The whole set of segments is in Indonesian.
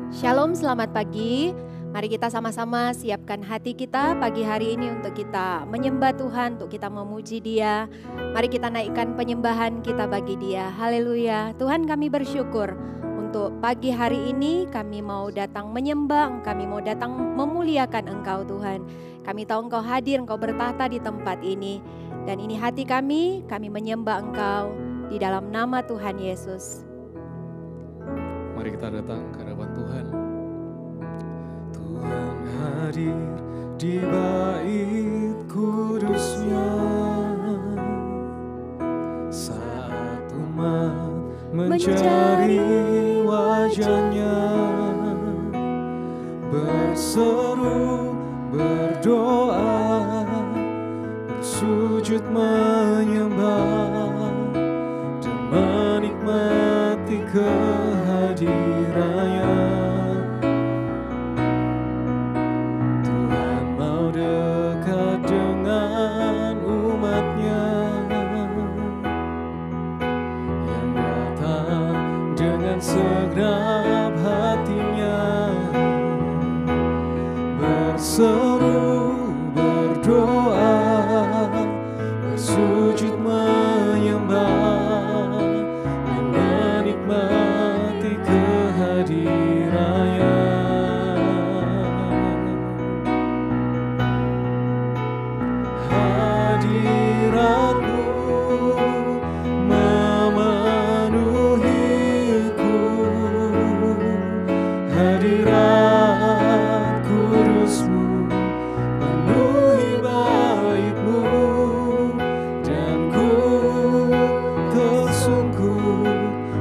Shalom, selamat pagi. Mari kita sama-sama siapkan hati kita pagi hari ini untuk kita menyembah Tuhan, untuk kita memuji Dia. Mari kita naikkan penyembahan kita bagi Dia. Haleluya. Tuhan, kami bersyukur untuk pagi hari ini kami mau datang menyembah, kami mau datang memuliakan Engkau Tuhan. Kami tahu Engkau hadir, Engkau bertahta di tempat ini. Dan ini hati kami menyembah Engkau di dalam nama Tuhan Yesus. Mari kita datang ke hadapan Tuhan. Tuhan hadir di bait kudus-Nya, saat umat mencari wajah-Nya, berseru, berdoa, bersujud menyembah, dan menikmati kehadirannya. Tuhan mau dekat dengan umat-Nya yang datang dengan segenap hatinya, berseru, berdoa, bersujud menyembah, dan menikmati kehadirannya. Hadirat-Mu memenuhiku, hadirat kudus-Mu penuhi bait-Mu, dan ku tersungkur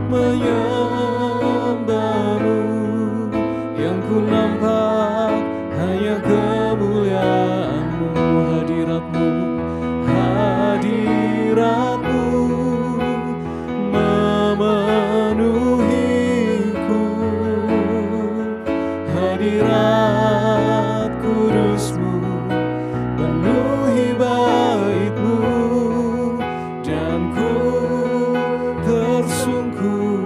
menyembah-Mu. Yang ku nampak hanya kemuliaan-Mu. Hadirat-Mu, hadirat-Mu memenuhiku, hadirat kudus-Mu penuhi bait-Mu, dan ku tersungkur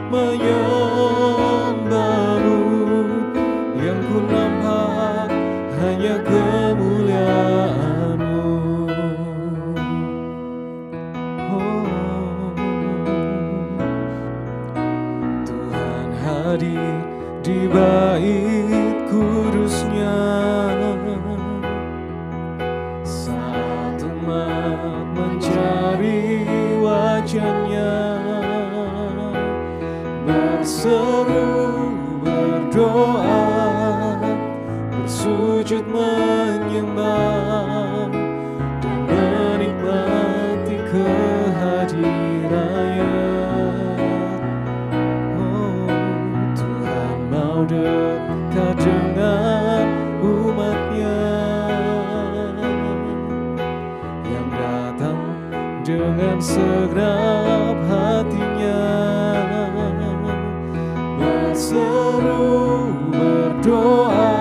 menyembah-Mu. Yang ku nampak hanya kemuliaan-Mu. Oh, Tuhan hadir di bait kudus-Nya, saat umat mencari wajah-Nya, berseru, berdoa, bersujud menyembah, dan menikmati kehadirannya. Oh, Tuhan mau dekat dengan umat-Nya yang datang dengan segenap hatinya, berseru, berdoa,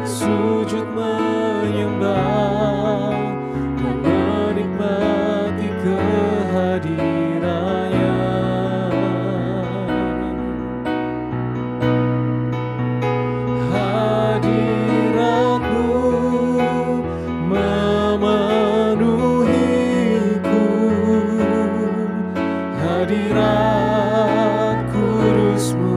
bersujud menyembah, dan menikmati kehadirannya. Hadirat-Mu memenuhiku, hadirat kudus-Mu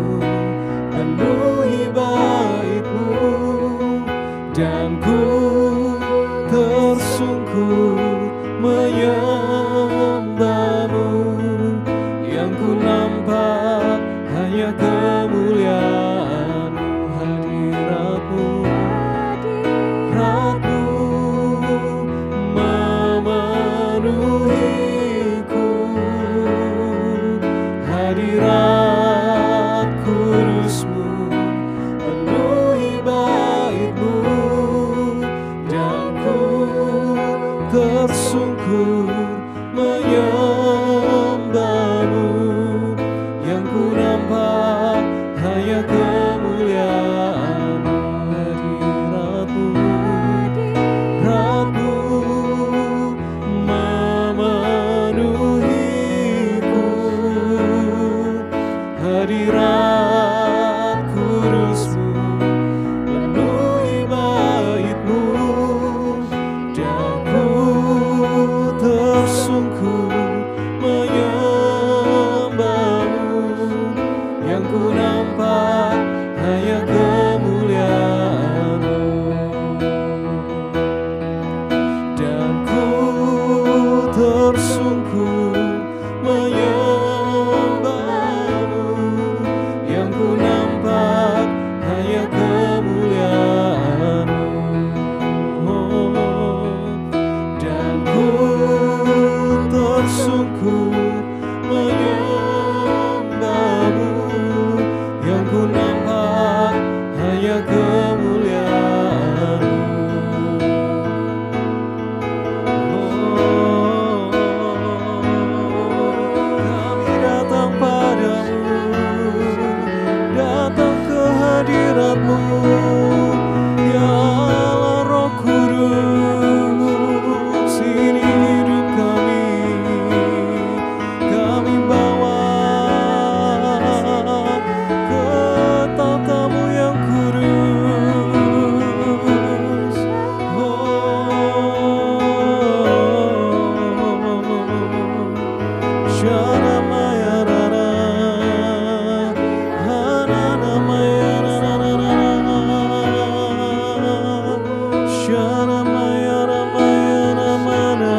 yang ku nampak hanya kemuliaan-Mu, dan ku tersungkur menyembah-Mu, yang ku nampak hanya kemuliaan-Mu, dan ku tersungkur menyembah-Mu, yang ku nampak hanya kemuliaan-Mu. Kami datang padamu, datang ke hadirat-Mu, ya Allah Roh Kudus, ini hidup kami. Kami bawa ke tatamu yang kudus. Shana Maya Rana, Hanana Maya Rana, Shana Maya Ramaya Ramana,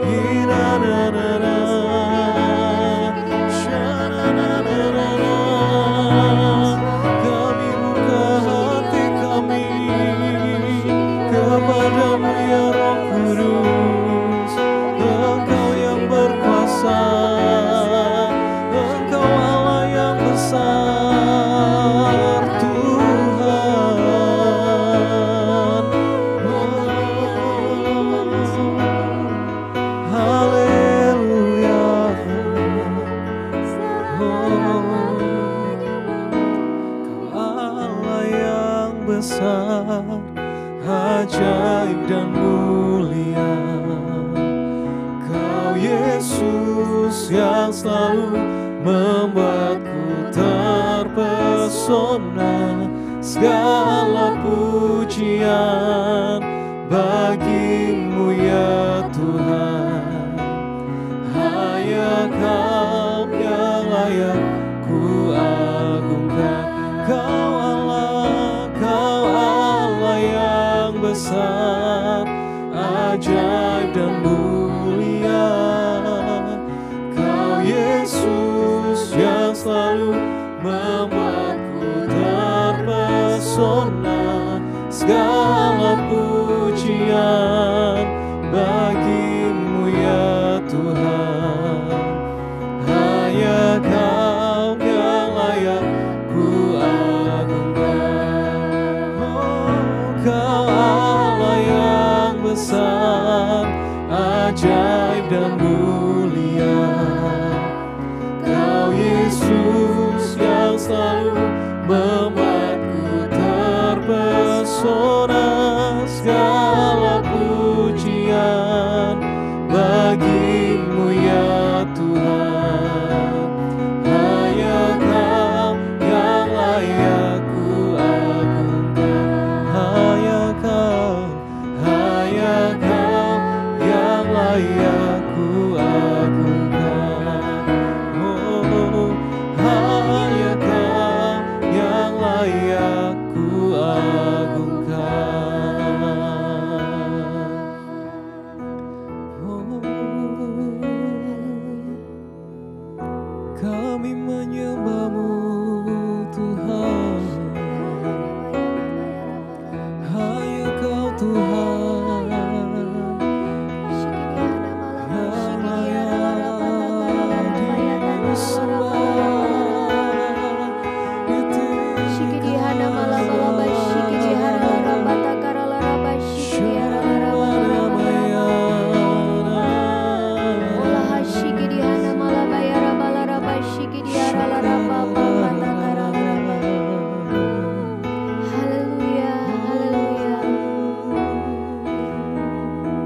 Hirana, Shana Nana. Kami buka hati kami kepadamu ya Roh Kudus. Engkau yang berkuasa, Engkau Allah yang besar, Tuhan. Haleluya. Allah yang besar, ajaib dan mulia. Kau Yesus yang selalu membuatku terpesona. Segala pujian bagimu ya Tuhan. Hanya Kau yang layak ku agungkan. Kau Allah yang besar, ajaib dan mulia. Kau Yesus yang selalu membuatku terpesona. Segala pujian bagimu ya Tuhan. Hanya Kau yang layak ku agungkan. Kau Allah yang besar, ajaib dan mulia. Kau Yesus yang selalu membuatku terpesona. Segala pujian bagimu ya Tuhan. Hanya Kau yang layak ku agungkan. Hanya Kau yang layak ku agungkan. Oh, hanya Kau yang layak ku agungkan. Oh, kami menyembah-Mu Tuhan. Hanya Kau Tuhan yang layak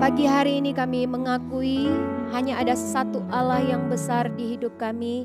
Pagi hari ini kami mengakui hanya ada satu Allah yang besar di hidup kami.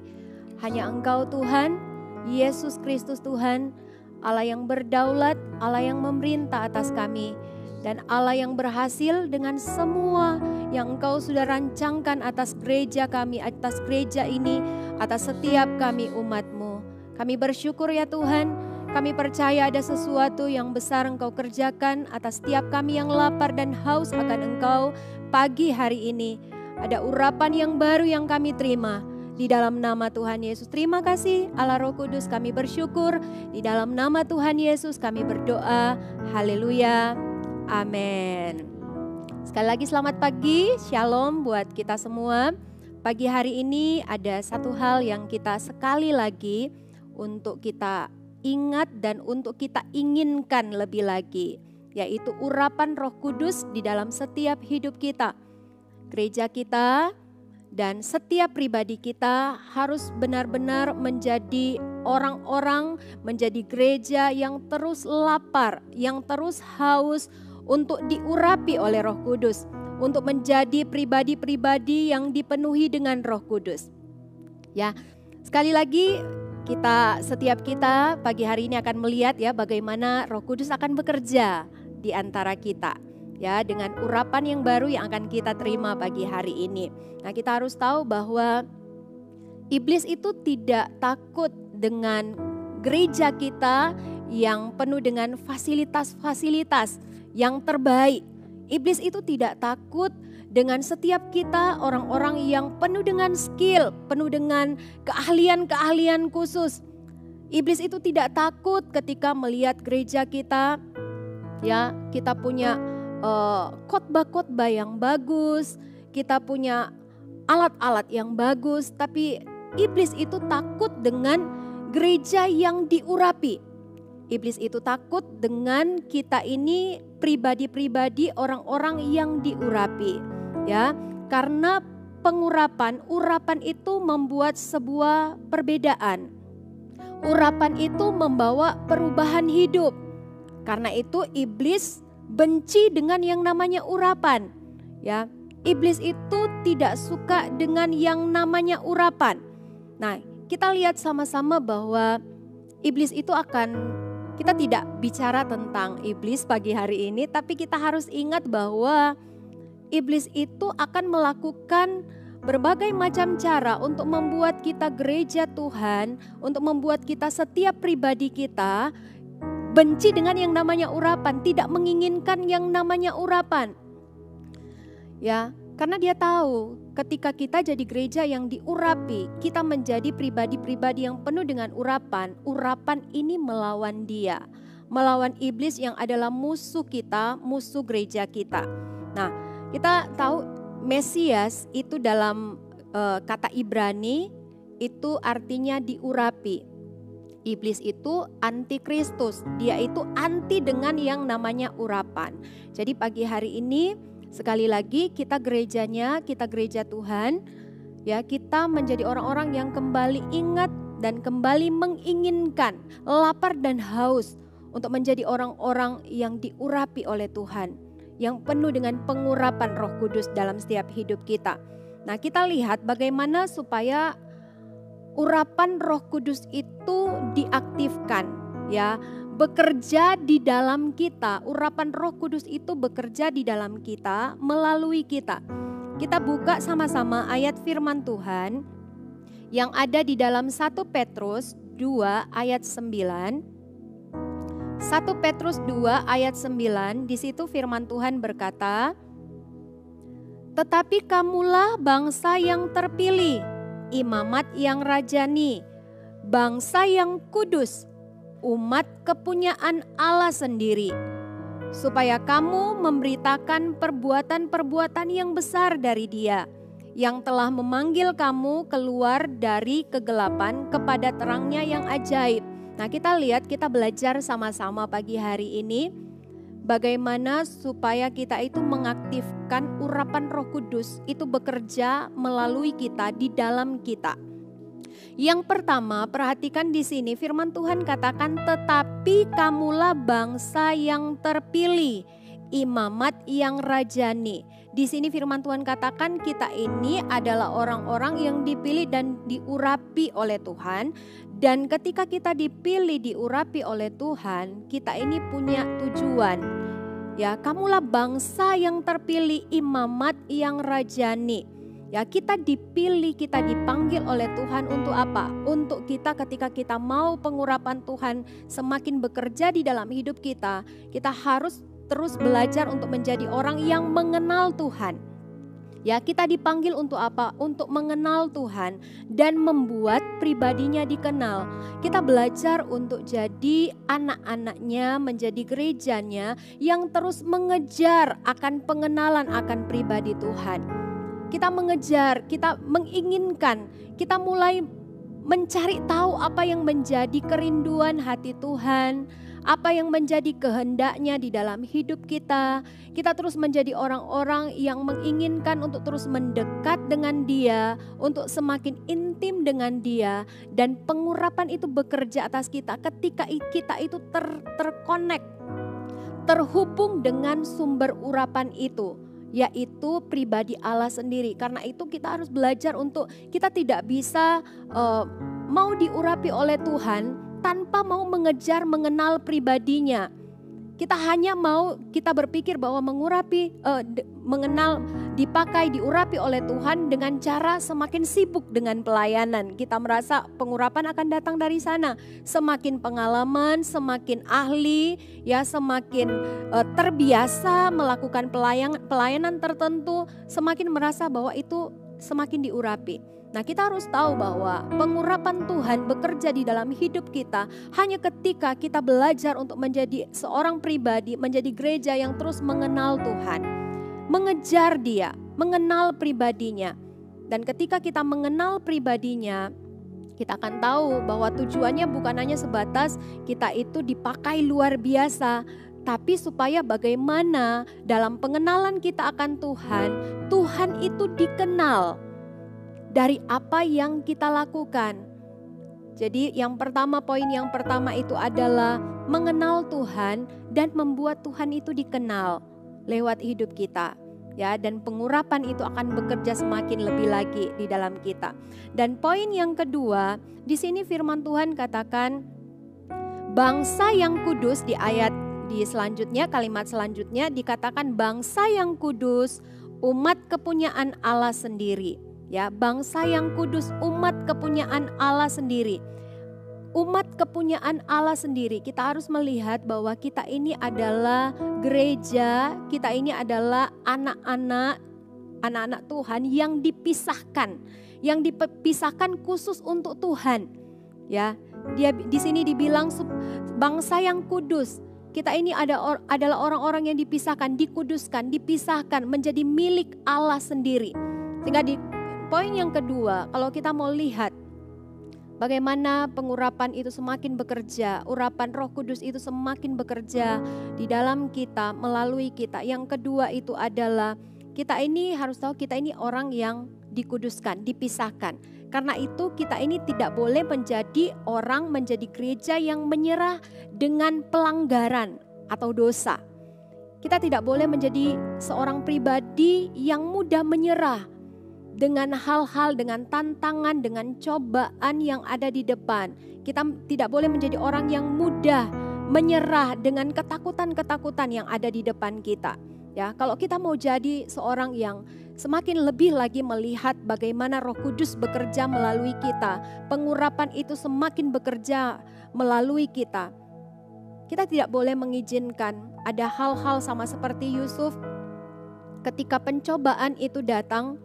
Hanya Engkau Tuhan, Yesus Kristus Tuhan, Allah yang berdaulat, Allah yang memerintah atas kami. Dan Allah yang berhasil dengan semua yang Engkau sudah rancangkan atas gereja kami, atas gereja ini. atas setiap kami umat-Mu. Kami bersyukur ya Tuhan, kami percaya ada sesuatu yang besar Engkau kerjakan atas setiap kami yang lapar dan haus akan Engkau pagi hari ini. Ada urapan yang baru yang kami terima. Di dalam nama Tuhan Yesus, terima kasih Allah Roh Kudus, kami bersyukur. Di dalam nama Tuhan Yesus kami berdoa. Haleluya. Amin. Sekali lagi selamat pagi, shalom buat kita semua. Pagi hari ini ada satu hal yang kita sekali lagi untuk kita ingat dan untuk kita inginkan lebih lagi, yaitu urapan Roh Kudus di dalam setiap hidup kita. Gereja kita dan setiap pribadi kita harus benar-benar menjadi orang-orang, menjadi gereja yang terus lapar, yang terus haus untuk diurapi oleh Roh Kudus, untuk menjadi pribadi-pribadi yang dipenuhi dengan Roh Kudus. Ya, sekali lagi setiap kita pagi hari ini akan melihat ya bagaimana Roh Kudus akan bekerja di antara kita. Ya, dengan urapan yang baru yang akan kita terima pagi hari ini. Nah, kita harus tahu bahwa iblis itu tidak takut dengan gereja kita yang penuh dengan fasilitas-fasilitas yang terbaik. Iblis itu tidak takut dengan setiap kita orang-orang yang penuh dengan skill, penuh dengan keahlian-keahlian khusus. Iblis itu tidak takut ketika melihat gereja kita, ya, kita punya khotbah-khotbah yang bagus, kita punya alat-alat yang bagus, tapi iblis itu takut dengan gereja yang diurapi. Iblis itu takut dengan kita ini pribadi-pribadi orang-orang yang diurapi, ya, karena urapan itu membuat sebuah perbedaan. Urapan itu membawa perubahan hidup. Karena itu iblis benci dengan yang namanya urapan, ya. Iblis itu tidak suka dengan yang namanya urapan. Nah, kita lihat sama-sama bahwa iblis itu kita tidak bicara tentang iblis pagi hari ini, tapi kita harus ingat bahwa iblis itu akan melakukan berbagai macam cara untuk membuat kita gereja Tuhan, untuk membuat kita setiap pribadi kita benci dengan yang namanya urapan, tidak menginginkan yang namanya urapan. Ya, karena dia tahu ketika kita jadi gereja yang diurapi, kita menjadi pribadi-pribadi yang penuh dengan urapan. Urapan ini melawan dia, melawan iblis yang adalah musuh kita, musuh gereja kita. Nah, kita tahu Mesias itu dalam kata Ibrani itu artinya diurapi. Iblis itu antikristus, dia itu anti dengan yang namanya urapan. Jadi pagi hari ini sekali lagi kita gerejanya, kita gereja Tuhan, ya, kita menjadi orang-orang yang kembali ingat dan kembali menginginkan, lapar dan haus untuk menjadi orang-orang yang diurapi oleh Tuhan, yang penuh dengan pengurapan Roh Kudus dalam setiap hidup kita. Nah, kita lihat bagaimana supaya urapan Roh Kudus itu diaktifkan, ya, bekerja di dalam kita. Urapan Roh Kudus itu bekerja di dalam kita, melalui kita. Kita buka sama-sama ayat firman Tuhan yang ada di dalam 1 Petrus 2 ayat 9. 1 Petrus 2 ayat 9, di situ firman Tuhan berkata, "Tetapi kamulah bangsa yang terpilih, imamat yang rajani, bangsa yang kudus, umat kepunyaan Allah sendiri, supaya kamu memberitakan perbuatan-perbuatan yang besar dari Dia, yang telah memanggil kamu keluar dari kegelapan kepada terangnya yang ajaib." Nah, kita lihat, kita belajar sama-sama pagi hari ini bagaimana supaya kita itu mengaktifkan urapan Roh Kudus itu bekerja melalui kita, di dalam kita. Yang pertama, perhatikan di sini firman Tuhan katakan, "Tetapi kamulah bangsa yang terpilih, imamat yang rajani." Di sini firman Tuhan katakan kita ini adalah orang-orang yang dipilih dan diurapi oleh Tuhan. Dan ketika kita dipilih, diurapi oleh Tuhan, kita ini punya tujuan. Ya, kamulah bangsa yang terpilih, imamat yang rajani. Ya, kita dipilih, kita dipanggil oleh Tuhan untuk apa? Untuk kita ketika kita mau pengurapan Tuhan semakin bekerja di dalam hidup kita, kita harus terus belajar untuk menjadi orang yang mengenal Tuhan. Ya, kita dipanggil untuk apa? Untuk mengenal Tuhan dan membuat pribadinya dikenal. Kita belajar untuk jadi anak-anaknya, menjadi gerejanya yang terus mengejar akan pengenalan akan pribadi Tuhan. Kita mengejar, kita menginginkan, kita mulai mencari tahu apa yang menjadi kerinduan hati Tuhan, apa yang menjadi kehendaknya di dalam hidup kita. Kita terus menjadi orang-orang yang menginginkan untuk terus mendekat dengan Dia, untuk semakin intim dengan Dia, dan pengurapan itu bekerja atas kita ketika kita itu terkonek, terhubung dengan sumber urapan itu, yaitu pribadi Allah sendiri. Karena itu kita harus belajar untuk kita tidak bisa mau diurapi oleh Tuhan tanpa mau mengejar mengenal pribadinya. Kita hanya mau, kita berpikir bahwa mengurapi, mengenal, dipakai, diurapi oleh Tuhan dengan cara semakin sibuk dengan pelayanan. Kita merasa pengurapan akan datang dari sana. Semakin pengalaman, semakin ahli, ya semakin terbiasa melakukan pelayanan tertentu, semakin merasa bahwa itu semakin diurapi. Nah, kita harus tahu bahwa pengurapan Tuhan bekerja di dalam hidup kita hanya ketika kita belajar untuk menjadi seorang pribadi, menjadi gereja yang terus mengenal Tuhan, mengejar Dia, mengenal pribadinya. Dan ketika kita mengenal pribadinya, kita akan tahu bahwa tujuannya bukan hanya sebatas kita itu dipakai luar biasa, tapi supaya bagaimana dalam pengenalan kita akan Tuhan, Tuhan itu dikenal dari apa yang kita lakukan. Jadi poin yang pertama itu adalah mengenal Tuhan dan membuat Tuhan itu dikenal lewat hidup kita. Ya, dan pengurapan itu akan bekerja semakin lebih lagi di dalam kita. Dan poin yang kedua, di sini firman Tuhan katakan bangsa yang kudus, di selanjutnya, kalimat selanjutnya dikatakan bangsa yang kudus, umat kepunyaan Allah sendiri. Ya, bangsa yang kudus, umat kepunyaan Allah sendiri. Umat kepunyaan Allah sendiri. Kita harus melihat bahwa kita ini adalah gereja, kita ini adalah anak-anak Tuhan yang dipisahkan, khusus untuk Tuhan. Ya, dia di sini dibilang bangsa yang kudus. Kita ini adalah orang-orang yang dipisahkan, dikuduskan, dipisahkan menjadi milik Allah sendiri. Sehingga di poin yang kedua, kalau kita mau lihat bagaimana pengurapan itu semakin bekerja, urapan Roh Kudus itu semakin bekerja di dalam kita, melalui kita. Yang kedua itu adalah kita ini harus tahu kita ini orang yang dikuduskan, dipisahkan. Karena itu kita ini tidak boleh menjadi gereja yang menyerah dengan pelanggaran atau dosa. Kita tidak boleh menjadi seorang pribadi yang mudah menyerah dengan hal-hal, dengan tantangan, dengan cobaan yang ada di depan. Kita tidak boleh menjadi orang yang mudah menyerah dengan ketakutan-ketakutan yang ada di depan kita. Ya, kalau kita mau jadi seorang yang semakin lebih lagi melihat bagaimana Roh Kudus bekerja melalui kita, pengurapan itu semakin bekerja melalui kita. Kita tidak boleh mengizinkan ada hal-hal sama seperti Yusuf ketika pencobaan itu datang.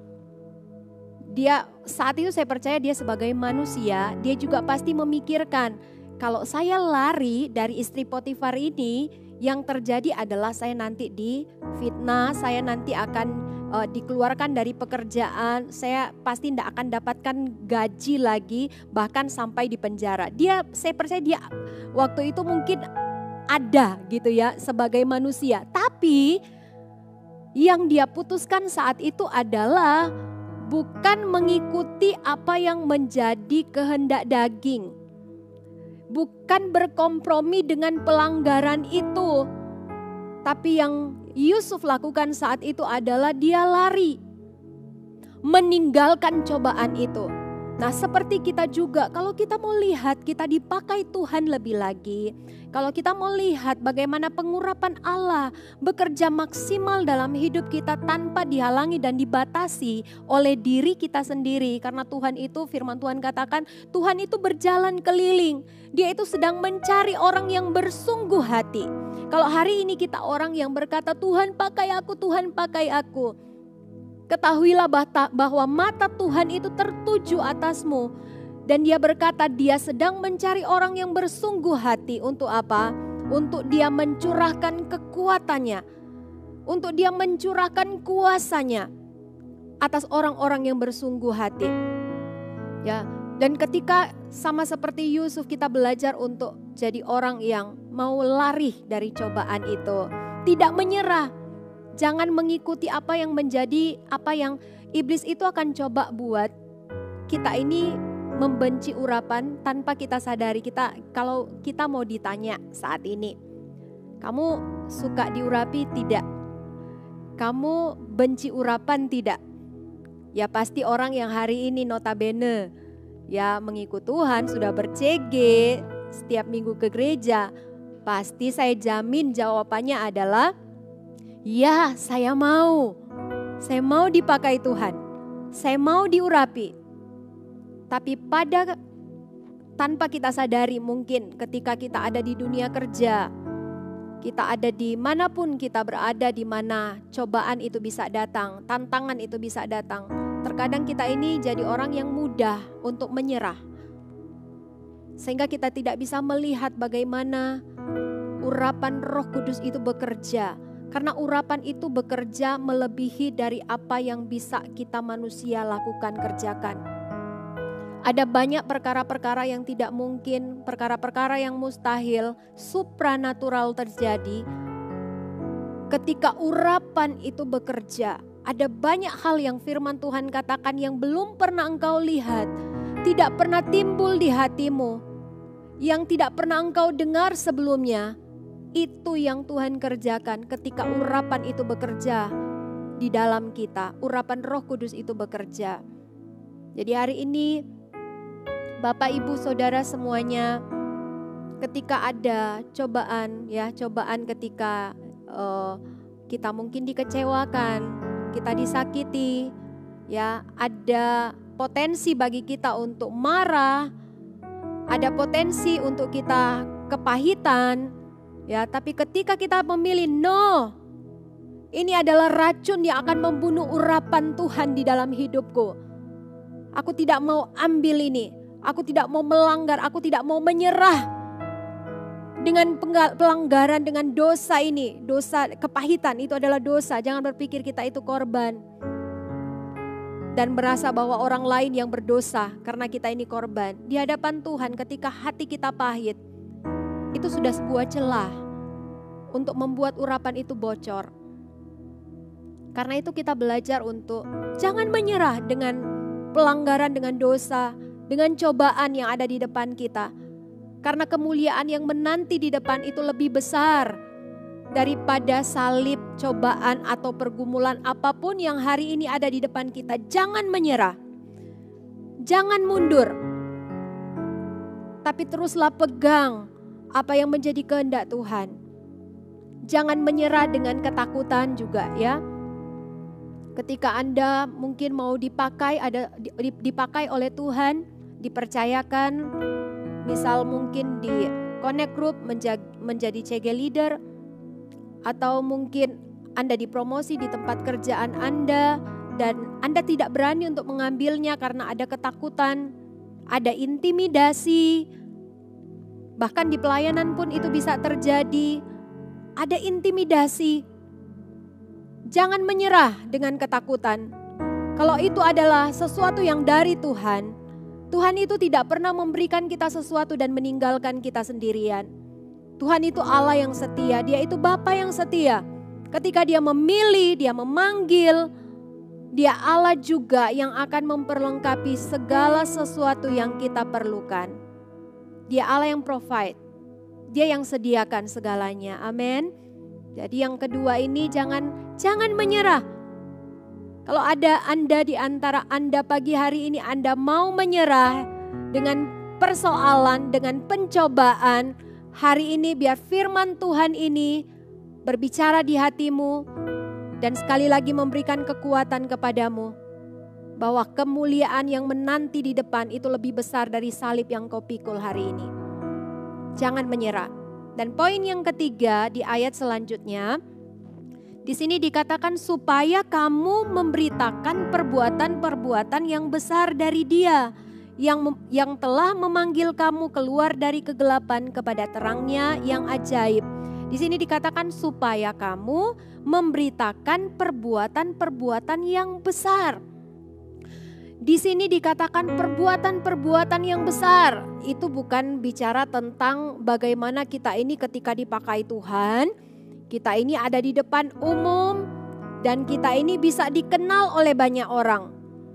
Dia saat itu saya percaya dia sebagai manusia, dia juga pasti memikirkan kalau saya lari dari istri Potifar ini, yang terjadi adalah saya nanti difitnah, saya nanti akan dikeluarkan dari pekerjaan, saya pasti tidak akan dapatkan gaji lagi, bahkan sampai di penjara. Saya percaya dia waktu itu mungkin ada gitu ya sebagai manusia, tapi yang dia putuskan saat itu adalah bukan mengikuti apa yang menjadi kehendak daging. Bukan berkompromi dengan pelanggaran itu. Tapi yang Yusuf lakukan saat itu adalah dia lari. Meninggalkan cobaan itu. Nah, seperti kita juga, kalau kita mau lihat kita dipakai Tuhan lebih lagi, kalau kita mau lihat bagaimana pengurapan Allah bekerja maksimal dalam hidup kita tanpa dihalangi dan dibatasi oleh diri kita sendiri. Karena Tuhan itu, firman Tuhan katakan, Tuhan itu berjalan keliling. Dia itu sedang mencari orang yang bersungguh hati. Kalau hari ini kita orang yang berkata, Tuhan pakai aku, Tuhan pakai aku. Ketahuilah bahwa mata Tuhan itu tertuju atasmu. Dan dia berkata dia sedang mencari orang yang bersungguh hati. Untuk apa? Untuk dia mencurahkan kekuatannya. Untuk dia mencurahkan kuasanya atas orang-orang yang bersungguh hati. Ya, dan ketika sama seperti Yusuf kita belajar untuk jadi orang yang mau lari dari cobaan itu. Tidak menyerah. Jangan mengikuti apa yang iblis itu akan coba buat kita ini membenci urapan tanpa kita sadari. Kalau kita mau ditanya saat ini, kamu suka diurapi tidak? Kamu benci urapan tidak? Ya pasti orang yang hari ini notabene ya mengikut Tuhan, sudah ber-CG setiap minggu ke gereja, pasti saya jamin jawabannya adalah ya, saya mau dipakai Tuhan, saya mau diurapi. Tapi tanpa kita sadari, mungkin ketika kita ada di dunia kerja, kita ada di manapun kita berada, di mana cobaan itu bisa datang, tantangan itu bisa datang. Terkadang kita ini jadi orang yang mudah untuk menyerah. Sehingga kita tidak bisa melihat bagaimana urapan Roh Kudus itu bekerja. Karena urapan itu bekerja melebihi dari apa yang bisa kita manusia lakukan, kerjakan. Ada banyak perkara-perkara yang tidak mungkin, perkara-perkara yang mustahil, supranatural terjadi. Ketika urapan itu bekerja, ada banyak hal yang firman Tuhan katakan yang belum pernah engkau lihat, tidak pernah timbul di hatimu, yang tidak pernah engkau dengar sebelumnya. Itu yang Tuhan kerjakan ketika urapan itu bekerja di dalam kita. Urapan Roh Kudus itu bekerja. Jadi hari ini Bapak Ibu Saudara semuanya, ketika ada cobaan ketika kita mungkin dikecewakan, kita disakiti, ya ada potensi bagi kita untuk marah, ada potensi untuk kita kepahitan. Ya, tapi ketika kita memilih no, ini adalah racun yang akan membunuh urapan Tuhan di dalam hidupku. Aku tidak mau ambil ini, aku tidak mau melanggar, aku tidak mau menyerah dengan pelanggaran, dengan dosa ini. Dosa kepahitan itu adalah dosa, jangan berpikir kita itu korban. Dan merasa bahwa orang lain yang berdosa karena kita ini korban. Di hadapan Tuhan ketika hati kita pahit, itu sudah sebuah celah untuk membuat urapan itu bocor. Karena itu kita belajar untuk jangan menyerah dengan pelanggaran, dengan dosa, dengan cobaan yang ada di depan kita. Karena kemuliaan yang menanti di depan itu lebih besar daripada salib, cobaan atau pergumulan apapun yang hari ini ada di depan kita. Jangan menyerah, jangan mundur, tapi teruslah pegang apa yang menjadi kehendak Tuhan. Jangan menyerah dengan ketakutan juga ya. Ketika Anda mungkin mau dipakai oleh Tuhan, dipercayakan, misal mungkin di Connect Group menjadi CG leader, atau mungkin Anda dipromosi di tempat kerjaan Anda dan Anda tidak berani untuk mengambilnya karena ada ketakutan, ada intimidasi. Bahkan di pelayanan pun itu bisa terjadi. Ada intimidasi. Jangan menyerah dengan ketakutan. Kalau itu adalah sesuatu yang dari Tuhan, Tuhan itu tidak pernah memberikan kita sesuatu dan meninggalkan kita sendirian. Tuhan itu Allah yang setia, Dia itu Bapa yang setia. Ketika Dia memilih, Dia memanggil, Dia Allah juga yang akan memperlengkapi segala sesuatu yang kita perlukan. Dia Allah yang provide, Dia yang sediakan segalanya. Amin. Jadi yang kedua ini jangan menyerah. Kalau ada Anda di antara Anda pagi hari ini, Anda mau menyerah dengan persoalan, dengan pencobaan, hari ini biar firman Tuhan ini berbicara di hatimu dan sekali lagi memberikan kekuatan kepadamu bahwa kemuliaan yang menanti di depan itu lebih besar dari salib yang kau pikul hari ini. Jangan menyerah. Dan poin yang ketiga di ayat selanjutnya, di sini dikatakan supaya kamu memberitakan perbuatan-perbuatan yang besar dari Dia yang telah memanggil kamu keluar dari kegelapan kepada terangnya yang ajaib. Di sini dikatakan supaya kamu memberitakan perbuatan-perbuatan yang besar. Di sini dikatakan perbuatan-perbuatan yang besar. Itu bukan bicara tentang bagaimana kita ini ketika dipakai Tuhan, kita ini ada di depan umum dan kita ini bisa dikenal oleh banyak orang.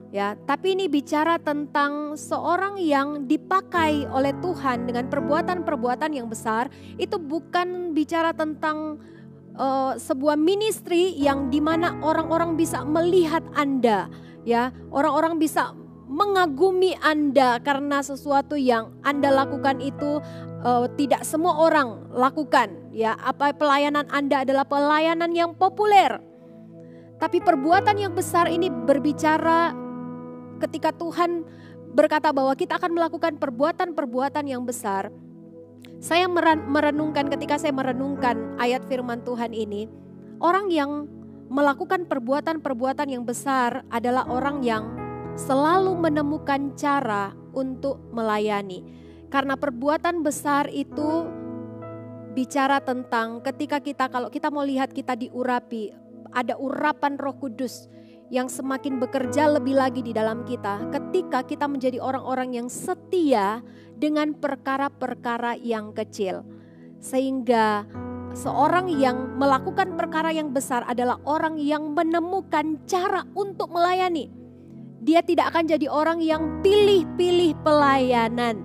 Ya, tapi ini bicara tentang seorang yang dipakai oleh Tuhan dengan perbuatan-perbuatan yang besar. Itu bukan bicara tentang sebuah ministry yang dimana orang-orang bisa melihat Anda, ya, orang-orang bisa mengagumi Anda karena sesuatu yang Anda lakukan itu tidak semua orang lakukan, ya. Apa pelayanan Anda adalah pelayanan yang populer. Tapi perbuatan yang besar ini berbicara ketika Tuhan berkata bahwa kita akan melakukan perbuatan-perbuatan yang besar. Saya merenungkan ketika saya merenungkan ayat firman Tuhan ini, orang yang melakukan perbuatan-perbuatan yang besar adalah orang yang selalu menemukan cara untuk melayani. Karena perbuatan besar itu bicara tentang ketika kalau kita mau lihat kita diurapi, ada urapan Roh Kudus yang semakin bekerja lebih lagi di dalam kita ketika kita menjadi orang-orang yang setia dengan perkara-perkara yang kecil. Sehingga seorang yang melakukan perkara yang besar adalah orang yang menemukan cara untuk melayani. Dia tidak akan jadi orang yang pilih-pilih pelayanan.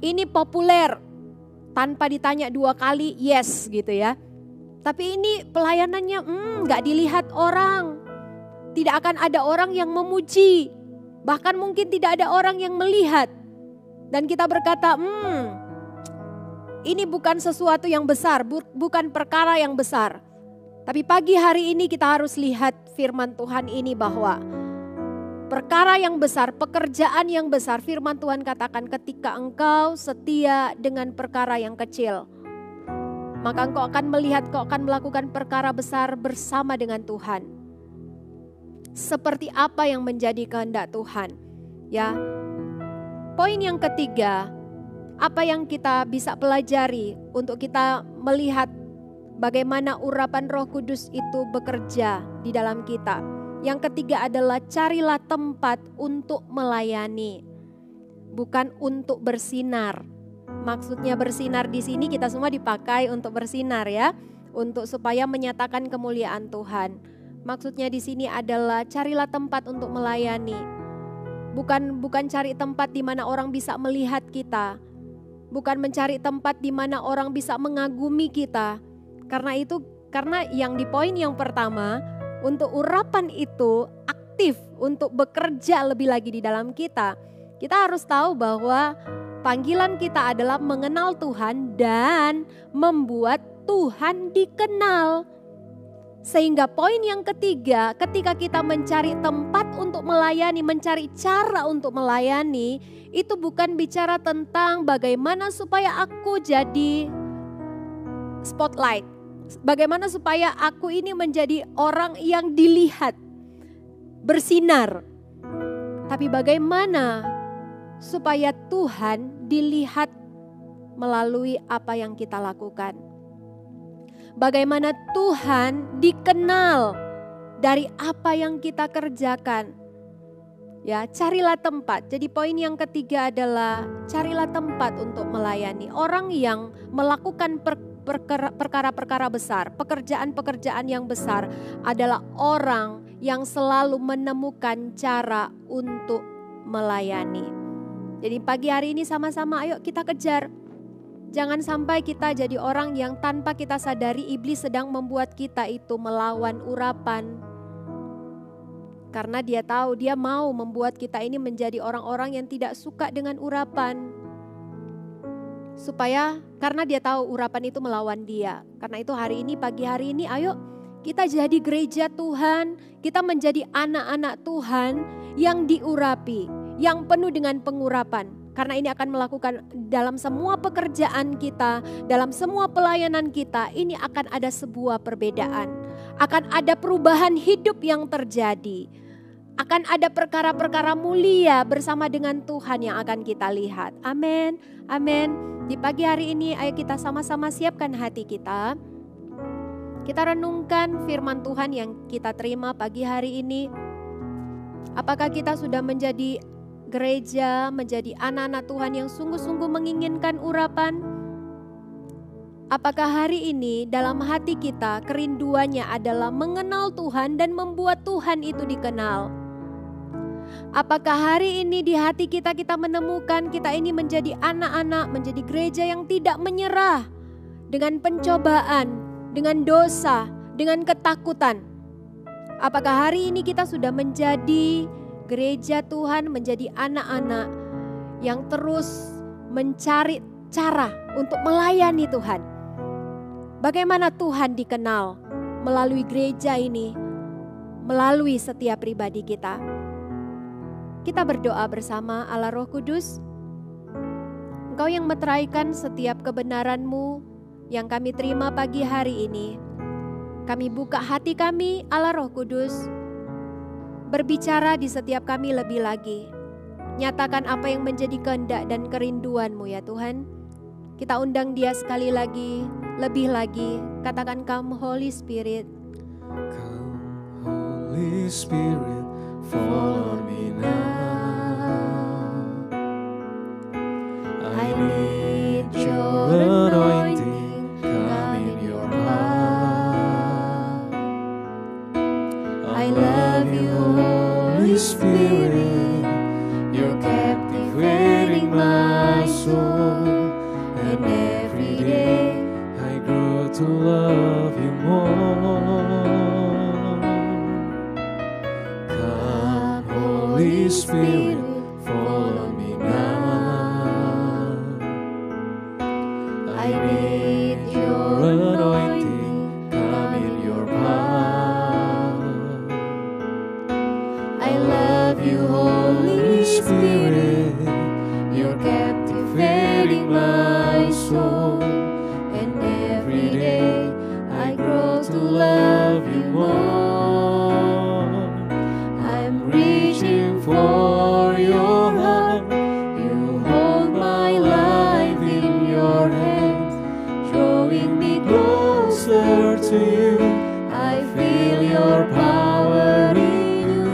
Ini populer tanpa ditanya 2 kali yes gitu ya. Tapi ini pelayanannya gak dilihat orang. Tidak akan ada orang yang memuji. Bahkan mungkin tidak ada orang yang melihat. Dan kita berkata, ini bukan sesuatu yang besar, bukan perkara yang besar. Tapi pagi hari ini kita harus lihat firman Tuhan ini bahwa perkara yang besar, pekerjaan yang besar, firman Tuhan katakan ketika engkau setia dengan perkara yang kecil, maka engkau akan melihat, kau akan melakukan perkara besar bersama dengan Tuhan. Seperti apa yang menjadi kehendak Tuhan, ya. Poin yang ketiga, apa yang kita bisa pelajari untuk kita melihat bagaimana urapan Roh Kudus itu bekerja di dalam kita. Yang ketiga adalah carilah tempat untuk melayani, bukan untuk bersinar. Maksudnya bersinar di sini kita semua dipakai untuk bersinar ya, untuk supaya menyatakan kemuliaan Tuhan. Maksudnya di sini adalah carilah tempat untuk melayani. Bukan cari tempat di mana orang bisa melihat kita. Bukan mencari tempat di mana orang bisa mengagumi kita. Karena yang di poin yang pertama, untuk urapan itu aktif untuk bekerja lebih lagi di dalam kita. Kita harus tahu bahwa panggilan kita adalah mengenal Tuhan dan membuat Tuhan dikenal. Sehingga poin yang ketiga, ketika kita mencari tempat untuk melayani, mencari cara untuk melayani, itu bukan bicara tentang bagaimana supaya aku jadi spotlight. Bagaimana supaya aku ini menjadi orang yang dilihat, bersinar. Tapi bagaimana supaya Tuhan dilihat melalui apa yang kita lakukan. Bagaimana Tuhan dikenal dari apa yang kita kerjakan. Ya, carilah tempat. Jadi poin yang ketiga adalah carilah tempat untuk melayani. Orang yang melakukan perkara-perkara besar, pekerjaan-pekerjaan yang besar adalah orang yang selalu menemukan cara untuk melayani. Jadi pagi hari ini sama-sama ayo kita kejar. Jangan sampai kita jadi orang yang tanpa kita sadari iblis sedang membuat kita itu melawan urapan. Karena dia tahu, dia mau membuat kita ini menjadi orang-orang yang tidak suka dengan urapan. Karena dia tahu urapan itu melawan dia. Karena itu hari ini, pagi hari ini, ayo kita jadi gereja Tuhan. Kita menjadi anak-anak Tuhan yang diurapi, yang penuh dengan pengurapan. Karena ini akan melakukan dalam semua pekerjaan kita, dalam semua pelayanan kita, ini akan ada sebuah perbedaan. Akan ada perubahan hidup yang terjadi. Akan ada perkara-perkara mulia bersama dengan Tuhan yang akan kita lihat. Amin, amin. Di pagi hari ini ayo kita sama-sama siapkan hati kita. Kita renungkan firman Tuhan yang kita terima pagi hari ini. Apakah kita sudah menjadi gereja, menjadi anak-anak Tuhan yang sungguh-sungguh menginginkan urapan? Apakah hari ini dalam hati kita kerinduannya adalah mengenal Tuhan dan membuat Tuhan itu dikenal? Apakah hari ini di hati kita menemukan kita ini menjadi anak-anak, menjadi gereja yang tidak menyerah dengan pencobaan, dengan dosa, dengan ketakutan? Apakah hari ini kita sudah menjadi gereja Tuhan, menjadi anak-anak yang terus mencari cara untuk melayani Tuhan? Bagaimana Tuhan dikenal melalui gereja ini, melalui setiap pribadi kita? Kita berdoa bersama. Allah Roh Kudus, Engkau yang meteraikan setiap kebenaran-Mu yang kami terima pagi hari ini. Kami buka hati kami, Allah Roh Kudus, berbicara di setiap kami lebih lagi. Nyatakan apa yang menjadi kehendak dan kerinduan-Mu ya Tuhan. Kita undang Dia sekali lagi, lebih lagi. Katakan, Come Holy Spirit. Come Holy Spirit, follow me now. I need your anointing, come in your power. I love you, Holy Spirit, you're captivating my soul. And every day I grow to love you more. Come, Holy Spirit, follow me now. I need your anointing, come in your power. I love you, Holy Spirit, you're captivating my soul. And every day I grow to love you more. I'm reaching for your heart, you hold my life in your hands, drawing me closer to you. I feel your power in you,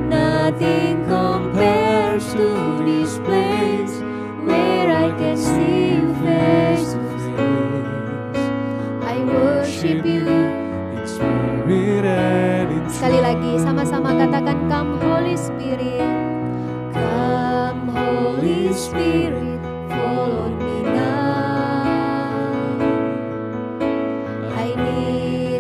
nothing compares to this place where I can see you face to face. I worship you in spirit and in truth. Sekali lagi sama-sama katakan, Come Holy Spirit. Come, Holy Spirit, follow me now. I need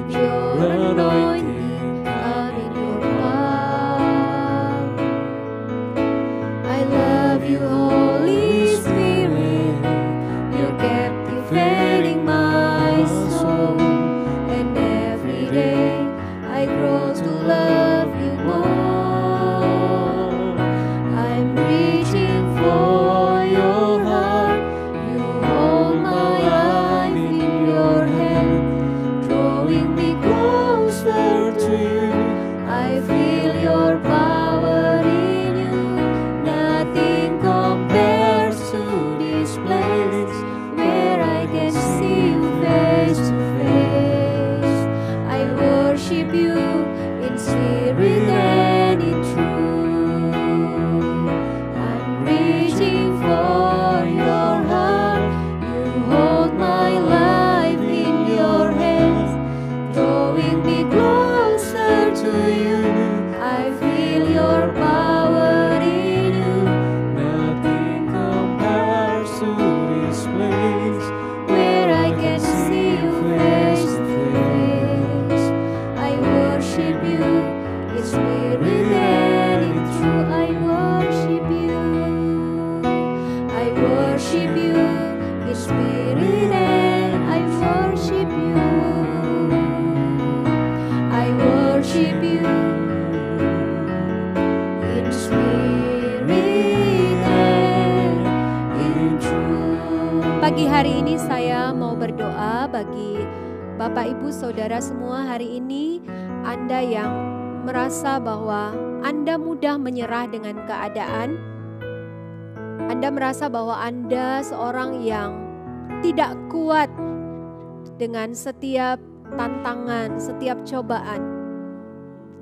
Pagi hari ini saya mau berdoa bagi Bapak Ibu Saudara semua hari ini. Anda yang merasa bahwa Anda mudah menyerah dengan keadaan, Anda merasa bahwa Anda seorang yang tidak kuat dengan setiap tantangan, setiap cobaan.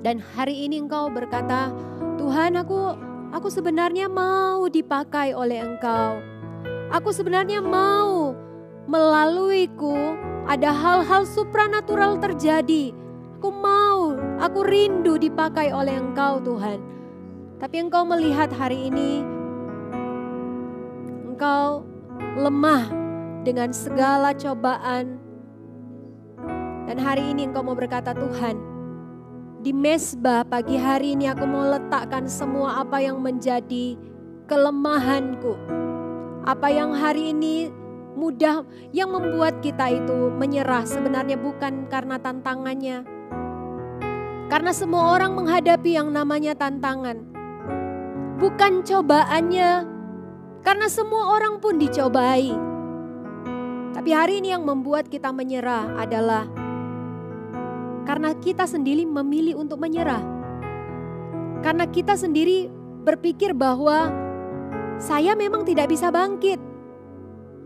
Dan hari ini engkau berkata, Tuhan, aku sebenarnya mau dipakai oleh Engkau. Aku sebenarnya mau melaluiku ada hal-hal supranatural terjadi. Aku rindu dipakai oleh Engkau Tuhan. Tapi Engkau melihat hari ini Engkau lemah dengan segala cobaan. Dan hari ini Engkau mau berkata, Tuhan, di mezbah pagi hari ini aku mau letakkan semua apa yang menjadi kelemahanku. Apa yang hari ini mudah yang membuat kita itu menyerah sebenarnya bukan karena tantangannya. Karena semua orang menghadapi yang namanya tantangan. Bukan cobaannya. Karena semua orang pun dicobai. Tapi hari ini yang membuat kita menyerah adalah karena kita sendiri memilih untuk menyerah. Karena kita sendiri berpikir bahwa saya memang tidak bisa bangkit.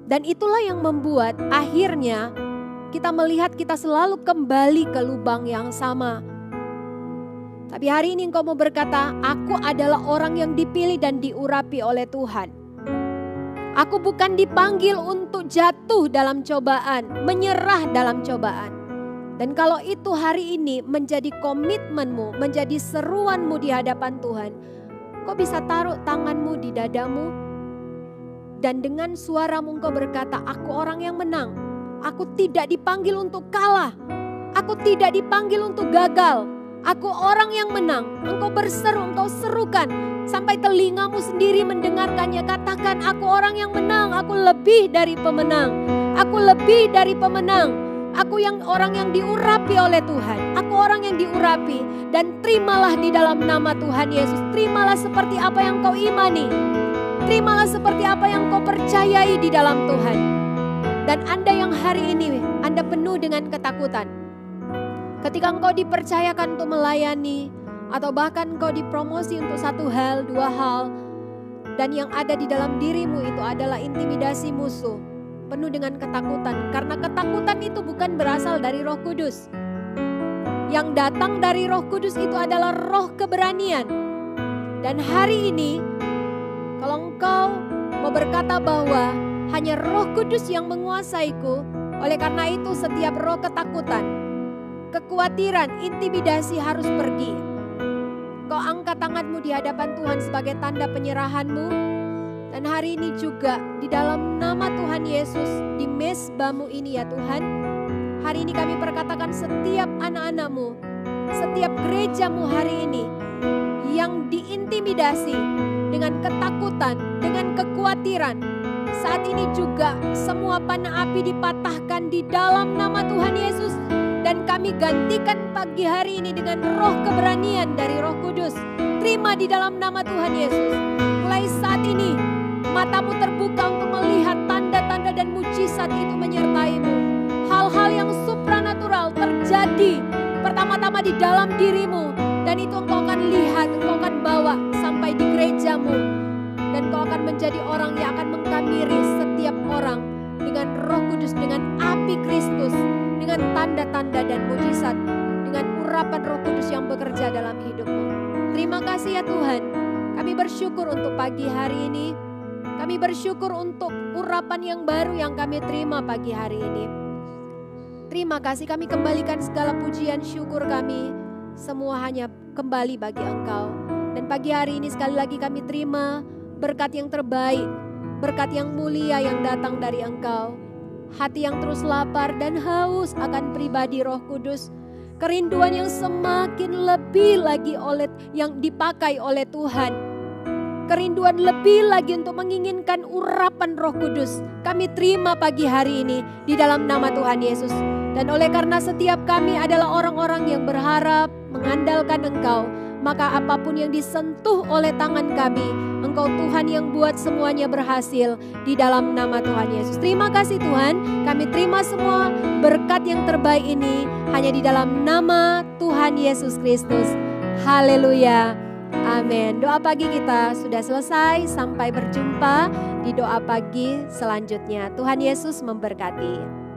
Dan itulah yang membuat akhirnya kita melihat kita selalu kembali ke lubang yang sama. Tapi hari ini engkau mau berkata, aku adalah orang yang dipilih dan diurapi oleh Tuhan. Aku bukan dipanggil untuk jatuh dalam cobaan, menyerah dalam cobaan. Dan kalau itu hari ini menjadi komitmenmu, menjadi seruanmu di hadapan Tuhan, kau bisa taruh tanganmu di dadamu dan dengan suaramu engkau berkata, aku orang yang menang. Aku tidak dipanggil untuk kalah. Aku tidak dipanggil untuk gagal. Aku orang yang menang. Engkau berseru, engkau serukan sampai telingamu sendiri mendengarkannya. Katakan, aku orang yang menang. Aku lebih dari pemenang. Aku lebih dari pemenang. Aku yang orang yang diurapi oleh Tuhan. Aku orang yang diurapi. Dan terimalah di dalam nama Tuhan Yesus. Terimalah seperti apa yang kau imani. Terimalah seperti apa yang kau percayai di dalam Tuhan. Dan Anda yang hari ini, Anda penuh dengan ketakutan. Ketika engkau dipercayakan untuk melayani. Atau bahkan engkau dipromosi untuk satu hal, dua hal. Dan yang ada di dalam dirimu itu adalah intimidasi musuh. Penuh dengan ketakutan. Karena ketakutan itu bukan berasal dari Roh Kudus. Yang datang dari Roh Kudus itu adalah roh keberanian. Dan hari ini, kalau engkau mau berkata bahwa hanya Roh Kudus yang menguasaiku, oleh karena itu setiap roh ketakutan, kekhawatiran, intimidasi harus pergi. Kau angkat tanganmu di hadapan Tuhan sebagai tanda penyerahanmu. Dan hari ini juga di dalam nama Tuhan Yesus di mezbahmu ini ya Tuhan. Hari ini kami perkatakan setiap anak-anakmu, setiap gerejamu hari ini yang diintimidasi dengan ketakutan, dengan kekhawatiran. Saat ini juga semua panah api dipatahkan di dalam nama Tuhan Yesus. Dan kami gantikan pagi hari ini dengan roh keberanian dari Roh Kudus. Terima di dalam nama Tuhan Yesus. Mulai saat ini matamu terbuka untuk melihat tanda-tanda dan mujizat itu menyertaimu. Hal-hal yang supranatural terjadi pertama-tama di dalam dirimu. Dan itu engkau akan lihat, engkau akan bawa sampai di gerejamu. Dan engkau akan menjadi orang yang akan mengkamiri setiap orang dengan Roh Kudus, dengan api Kristus, dengan tanda-tanda dan mujizat, dengan urapan Roh Kudus yang bekerja dalam hidupmu. Terima kasih ya Tuhan. Kami bersyukur untuk pagi hari ini. Kami bersyukur untuk urapan yang baru yang kami terima pagi hari ini. Terima kasih, kami kembalikan segala pujian syukur kami. Semua hanya kembali bagi Engkau. Dan pagi hari ini sekali lagi kami terima berkat yang terbaik, berkat yang mulia yang datang dari Engkau. Hati yang terus lapar dan haus akan pribadi Roh Kudus. Kerinduan yang semakin lebih lagi yang dipakai oleh Tuhan. Kerinduan lebih lagi untuk menginginkan urapan Roh Kudus. Kami terima pagi hari ini di dalam nama Tuhan Yesus. Dan oleh karena setiap kami adalah orang-orang yang berharap, mengandalkan Engkau, maka apapun yang disentuh oleh tangan kami, Engkau Tuhan yang buat semuanya berhasil di dalam nama Tuhan Yesus. Terima kasih Tuhan, kami terima semua berkat yang terbaik ini hanya di dalam nama Tuhan Yesus Kristus. Haleluya. Amin. Doa pagi kita sudah selesai. Sampai berjumpa di doa pagi selanjutnya. Tuhan Yesus memberkati.